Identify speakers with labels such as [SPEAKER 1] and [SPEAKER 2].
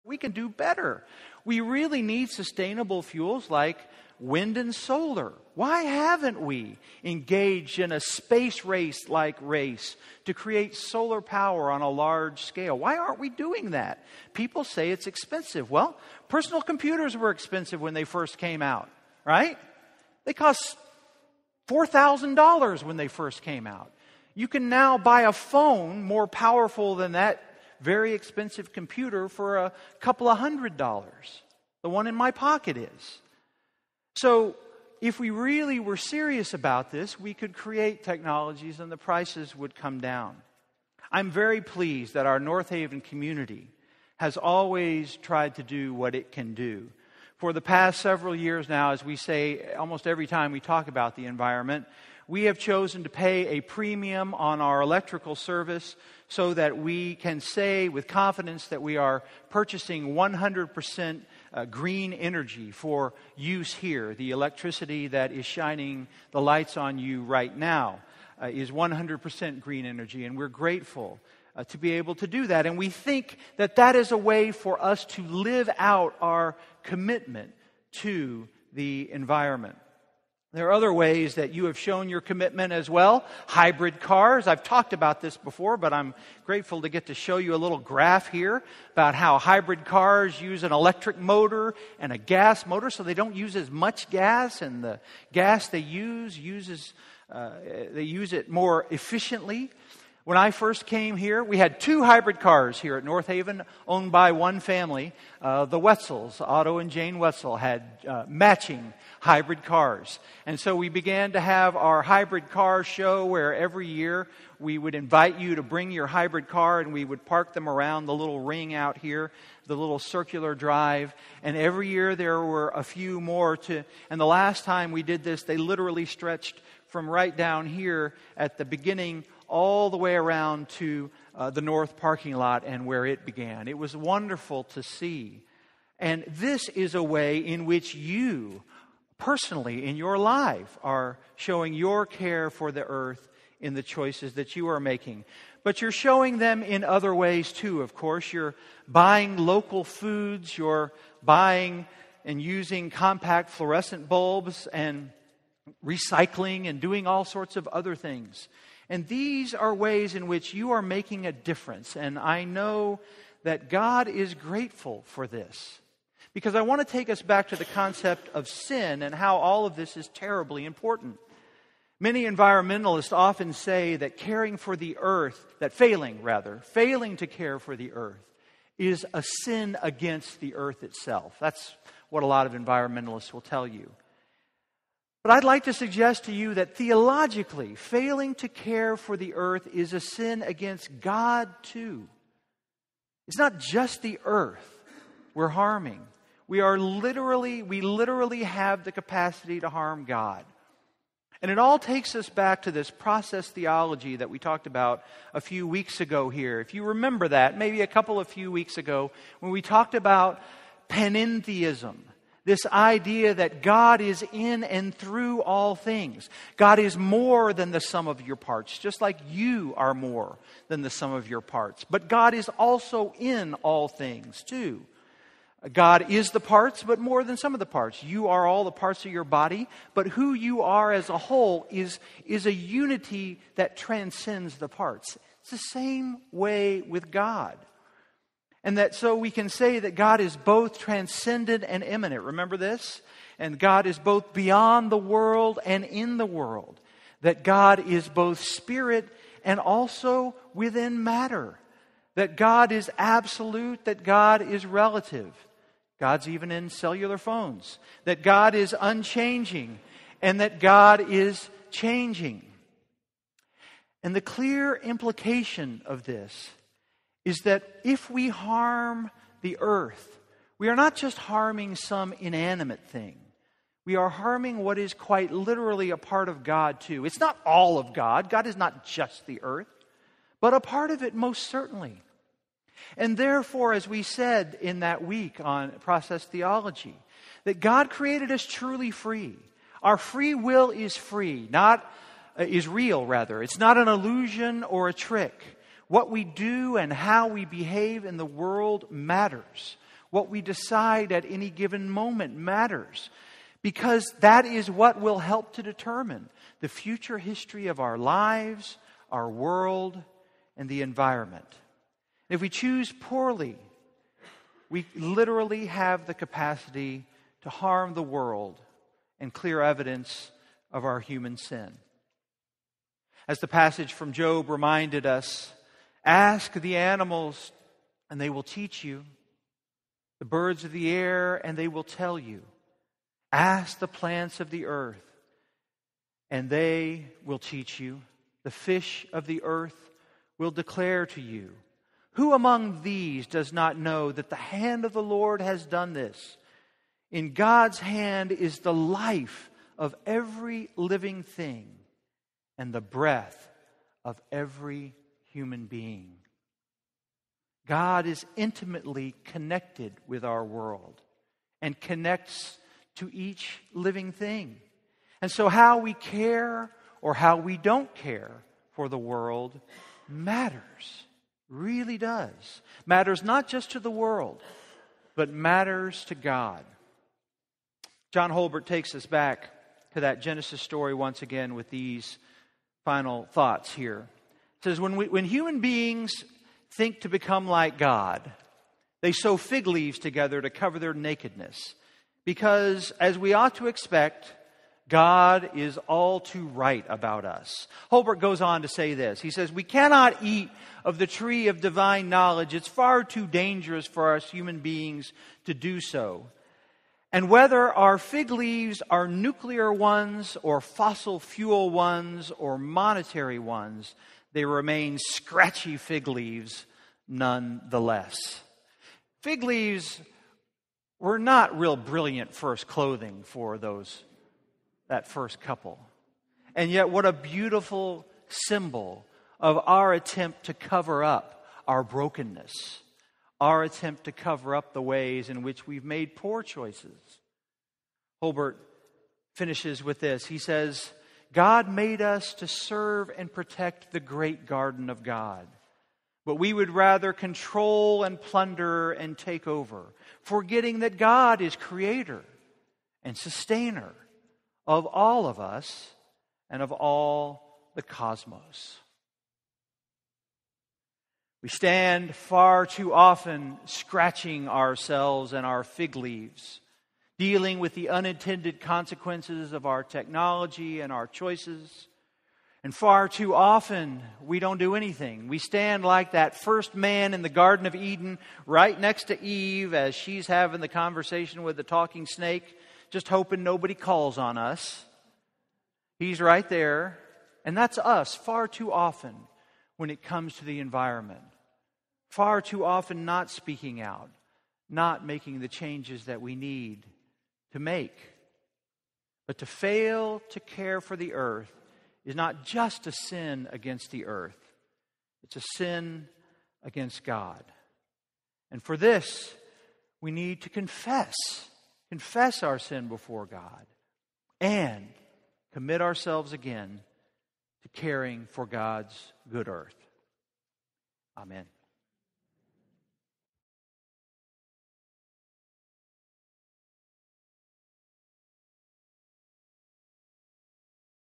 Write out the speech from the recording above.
[SPEAKER 1] We can do better. We really need sustainable fuels like wind and solar. Why haven't we engaged in a space race-like race to create solar power on a large scale? Why aren't we doing that? People say it's expensive. Well, personal computers were expensive when they first came out, right? They cost $4,000 when they first came out. You can now buy a phone more powerful than that very expensive computer for a couple of $100. The one in my pocket is. So if we really were serious about this, we could create technologies and the prices would come down. I'm very pleased that our Northaven community has always tried to do what it can do. For the past several years now, as we say almost every time we talk about the environment, we have chosen to pay a premium on our electrical service so that we can say with confidence that we are purchasing 100% green energy for use here. The electricity that is shining the lights on you right now is 100% green energy, and we're grateful to be able to do that. And we think that that is a way for us to live out our commitment to the environment. There are other ways that you have shown your commitment as well. Hybrid cars. I've talked about this before, but I'm grateful to get to show you a little graph here about how hybrid cars use an electric motor and a gas motor, so they don't use as much gas, and the gas they use it more efficiently. When I first came here, we had 2 hybrid cars here at Northaven, owned by one family. The Wetzels, Otto and Jane Wetzel, had matching hybrid cars. And so we began to have our hybrid car show where every year we would invite you to bring your hybrid car and we would park them around the little ring out here, the little circular drive. And every year there were a few more and the last time we did this, they literally stretched from right down here at the beginning all the way around to the north parking lot and where it began. It was wonderful to see. And this is a way in which you, personally, in your life, are showing your care for the earth in the choices that you are making. But you're showing them in other ways too, of course. You're buying local foods, you're buying and using compact fluorescent bulbs and recycling and doing all sorts of other things. And these are ways in which you are making a difference. And I know that God is grateful for this. Because I want to take us back to the concept of sin and how all of this is terribly important. Many environmentalists often say that failing to care for the earth is a sin against the earth itself. That's what a lot of environmentalists will tell you. But I'd like to suggest to you that theologically, failing to care for the earth is a sin against God too. It's not just the earth we're harming. We literally have the capacity to harm God. And it all takes us back to this process theology that we talked about a few weeks ago here. If you remember that, maybe a few weeks ago, when we talked about panentheism. This idea that God is in and through all things. God is more than the sum of your parts, just like you are more than the sum of your parts. But God is also in all things too. God is the parts, but more than some of the parts. You are all the parts of your body, but who you are as a whole is a unity that transcends the parts. It's the same way with God. And that so we can say that God is both transcendent and immanent. Remember this? And God is both beyond the world and in the world. That God is both spirit and also within matter. That God is absolute, that God is relative. God's even in cellular phones. That God is unchanging and that God is changing. And the clear implication of this is that if we harm the earth, we are not just harming some inanimate thing. We are harming what is quite literally a part of God too. It's not all of God. God is not just the earth, but a part of it most certainly. And therefore, as we said in that week on process theology, that God created us truly free. Our free will is free, is real rather. It's not an illusion or a trick. What we do and how we behave in the world matters. What we decide at any given moment matters, because that is what will help to determine the future history of our lives, our world, and the environment. If we choose poorly, we literally have the capacity to harm the world and clear evidence of our human sin. As the passage from Job reminded us, ask the animals and they will teach you, the birds of the air and they will tell you. Ask the plants of the earth and they will teach you. The fish of the earth will declare to you. Who among these does not know that the hand of the Lord has done this? In God's hand is the life of every living thing and the breath of every human being. God is intimately connected with our world and connects to each living thing. And so how we care or how we don't care for the world matters. Really does. Matters not just to the world, but matters to God. John Holbert takes us back to that Genesis story once again with these final thoughts here. It says, when human beings think to become like God, they sew fig leaves together to cover their nakedness. Because, as we ought to expect, God is all too right about us. Holbert goes on to say this. He says, we cannot eat of the tree of divine knowledge. It's far too dangerous for us human beings to do so. And whether our fig leaves are nuclear ones or fossil fuel ones or monetary ones, they remain scratchy fig leaves nonetheless. Fig leaves were not real brilliant first clothing for that first couple. And yet what a beautiful symbol of our attempt to cover up our brokenness, our attempt to cover up the ways in which we've made poor choices. Holbert finishes with this. He says, God made us to serve and protect the great garden of God. But we would rather control and plunder and take over, forgetting that God is creator and sustainer of all of us and of all the cosmos. We stand far too often scratching ourselves and our fig leaves, dealing with the unintended consequences of our technology and our choices. And far too often, we don't do anything. We stand like that first man in the Garden of Eden, right next to Eve as she's having the conversation with the talking snake, just hoping nobody calls on us. He's right there. And that's us far too often when it comes to the environment. Far too often not speaking out, not making the changes that we need to make. But to fail to care for the earth is not just a sin against the earth. It's a sin against God. And for this, we need to confess our sin before God, and commit ourselves again to caring for God's good earth. Amen.